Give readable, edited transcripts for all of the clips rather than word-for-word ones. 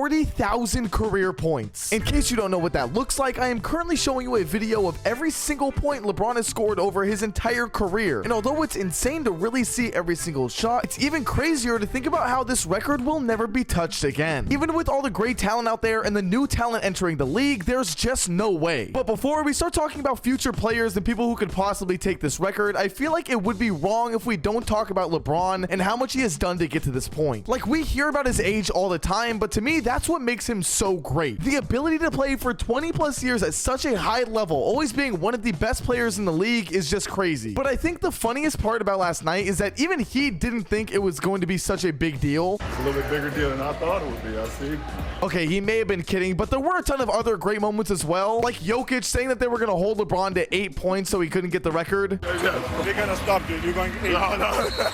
40,000 career points. In case you don't know what that looks like, I am currently showing you a video of every single point LeBron has scored over his entire career. And although it's insane to really see every single shot, it's even crazier to think about how this record will never be touched again. Even with all the great talent out there and the new talent entering the league, there's just no way. But before we start talking about future players and people who could possibly take this record, I feel like it would be wrong if we don't talk about LeBron and how much he has done to get to this point. Like, we hear about his age all the time, but to me, that's what makes him so great. The ability to play for 20 plus years at such a high level, always being one of the best players in the league, is just crazy. But I think the funniest part about last night is that even he didn't think it was going to be such a big deal. It's a little bit bigger deal than I thought it would be, I see. Okay, he may have been kidding, but there were a ton of other great moments as well. Like Jokic saying that they were going to hold LeBron to 8 points so he couldn't get the record. Yeah, they're going to stop you. You're going to get 8. No.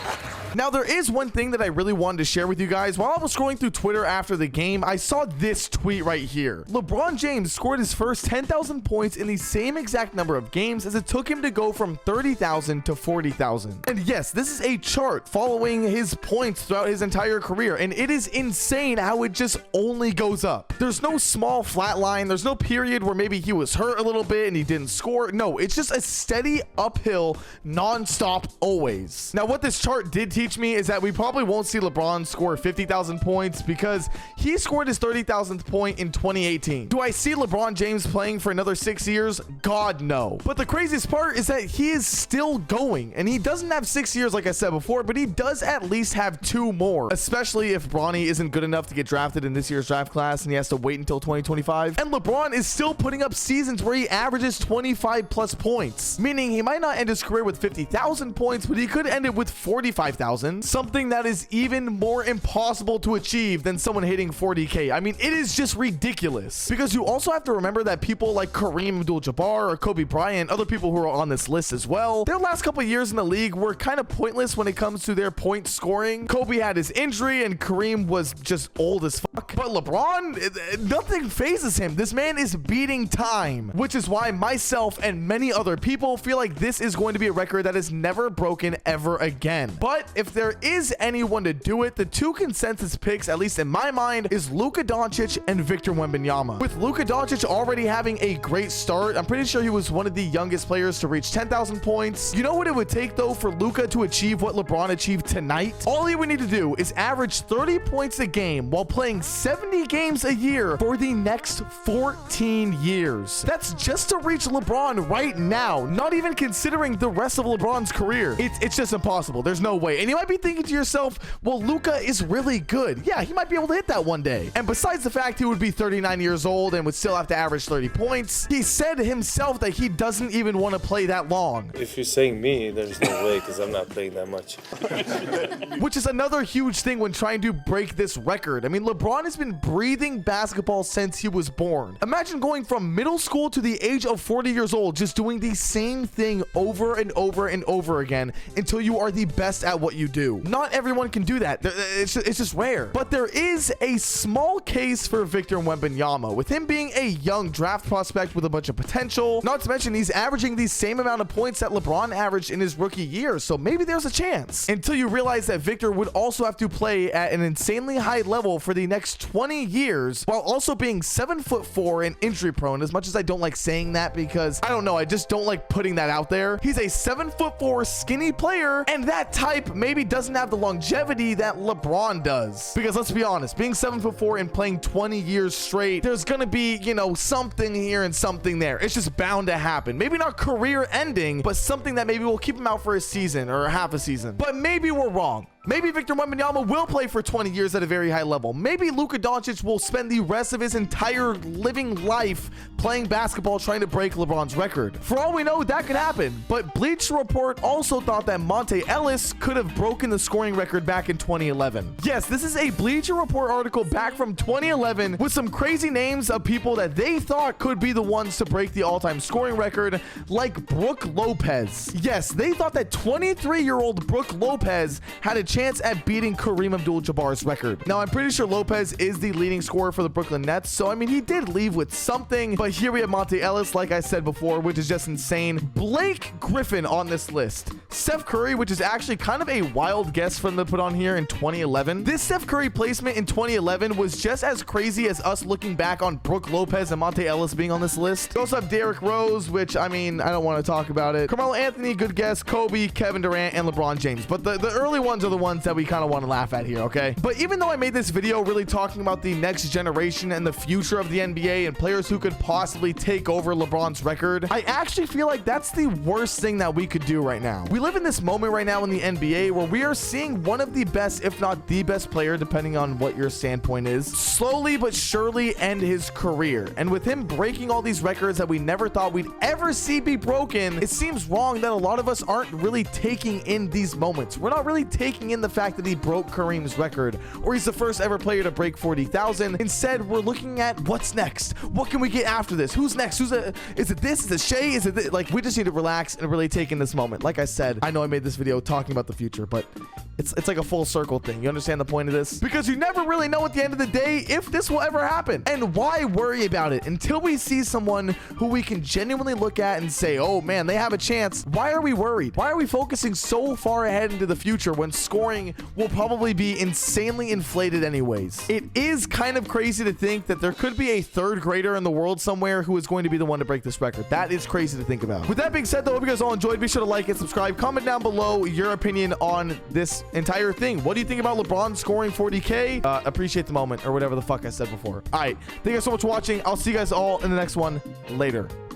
Now, there is one thing that I really wanted to share with you guys. While I was scrolling through Twitter after the game, I saw this tweet right here. LeBron James scored his first 10,000 points in the same exact number of games as it took him to go from 30,000 to 40,000. And yes, this is a chart following his points throughout his entire career, and it is insane how it just only goes up. There's no small flat line. There's no period where maybe he was hurt a little bit and he didn't score. No, it's just a steady uphill, non-stop, always. Now, what this chart did teach me is that we probably won't see LeBron score 50,000 points because he scored his 30,000th point in 2018. Do I see LeBron James playing for another 6 years? God, no. But the craziest part is that he is still going, and he doesn't have 6 years like I said before, but he does at least have 2 more, especially if Bronny isn't good enough to get drafted in this year's draft class and he has to wait until 2025. And LeBron is still putting up seasons where he averages 25 plus points, meaning he might not end his career with 50,000 points, but he could end it with 45,000. Something that is even more impossible to achieve than someone hitting 40K. I mean, it is just ridiculous, because you also have to remember that people like Kareem Abdul-Jabbar or Kobe Bryant, other people who are on this list as well, their last couple years in the league were kind of pointless when it comes to their point scoring. Kobe had his injury and Kareem was just old as fuck. But LeBron, nothing phases him. This man is beating time, which is why myself and many other people feel like this is going to be a record that is never broken ever again. But if there is anyone to do it, the 2 consensus picks, at least in my mind, is Luka Doncic and Victor Wembanyama. With Luka Doncic already having a great start, I'm pretty sure he was one of the youngest players to reach 10,000 points. You know what it would take though for Luka to achieve what LeBron achieved tonight? All he would need to do is average 30 points a game while playing 70 games a year for the next 14 years. That's just to reach LeBron right now, not even considering the rest of LeBron's career. It's just impossible. There's no way. And you might be thinking to yourself, well, Luka is really good. Yeah, he might be able to hit that one day. And besides the fact he would be 39 years old and would still have to average 30 points, he said himself that he doesn't even want to play that long. If you're saying me, there's no way, because I'm not playing that much. Which is another huge thing when trying to break this record. I mean, LeBron has been breathing basketball since he was born. Imagine going from middle school to the age of 40 years old, just doing the same thing over and over and over again until you are the best at what you do. Not everyone can do that. It's just rare. But there is a small case for Victor Wembanyama, with him being a young draft prospect with a bunch of potential. Not to mention he's averaging the same amount of points that LeBron averaged in his rookie year, so maybe there's a chance. Until you realize that Victor would also have to play at an insanely high level for the next 20 years while also being 7'4" and injury prone. As much as I don't like saying that, because I don't know, I just don't like putting that out there. He's a 7'4" skinny player, and that type maybe doesn't have the longevity that LeBron does. Because let's be honest, being 7'4" and playing 20 years straight, there's gonna be, you know, something here and something there. It's just bound to happen. Maybe not career ending, but something that maybe will keep him out for a season or half a season. But maybe we're wrong. Maybe Victor Wembanyama will play for 20 years at a very high level. Maybe Luka Doncic will spend the rest of his entire living life playing basketball trying to break LeBron's record. For all we know, that could happen. But Bleacher Report also thought that Monte Ellis could have broken the scoring record back in 2011. Yes, this is a Bleacher Report article back from 2011 with some crazy names of people that they thought could be the ones to break the all-time scoring record, like Brook Lopez. Yes, they thought that 23-year-old Brook Lopez had a chance at beating Kareem Abdul-Jabbar's record. Now, I'm pretty sure Lopez is the leading scorer for the Brooklyn Nets, so I mean, he did leave with something, but here we have Monte Ellis, like I said before, which is just insane. Blake Griffin on this list. Steph Curry, which is actually kind of a wild guess for them to put on here in 2011. This Steph Curry placement in 2011 was just as crazy as us looking back on Brook Lopez and Monte Ellis being on this list. We also have Derrick Rose, which, I mean, I don't want to talk about it. Carmelo Anthony, good guess. Kobe, Kevin Durant, and LeBron James. But the early ones are the ones that we kind of want to laugh at here, okay? But even though I made this video really talking about the next generation and the future of the NBA and players who could possibly take over LeBron's record, I actually feel like that's the worst thing that we could do right now. We live in this moment right now in the NBA where we are seeing one of the best, if not the best player, depending on what your standpoint is, slowly but surely end his career. And with him breaking all these records that we never thought we'd ever see be broken, it seems wrong that a lot of us aren't really taking in these moments. We're not really taking in the fact that he broke Kareem's record, or he's the first ever player to break 40,000. Instead, we're looking at what's next. What can we get after this? Who's next? Is it this? Is it Shea? Is it this? Like, we just need to relax and really take in this moment. Like I said, I know I made this video talking about the future, but it's like a full circle thing. You understand the point of this? Because you never really know at the end of the day if this will ever happen. And why worry about it until we see someone who we can genuinely look at and say, oh man, they have a chance. Why are we worried? Why are we focusing so far ahead into the future when scoring will probably be insanely inflated anyways? It is kind of crazy to think that there could be a third grader in the world somewhere who is going to be the one to break this record. That is crazy to think about. With that being said, though, I hope you guys all enjoyed. Be sure to like and subscribe. Comment down below your opinion on this entire thing. What do you think about LeBron scoring 40K? Appreciate the moment, or whatever the fuck I said before. All right. Thank you guys so much for watching. I'll see you guys all in the next one. Later.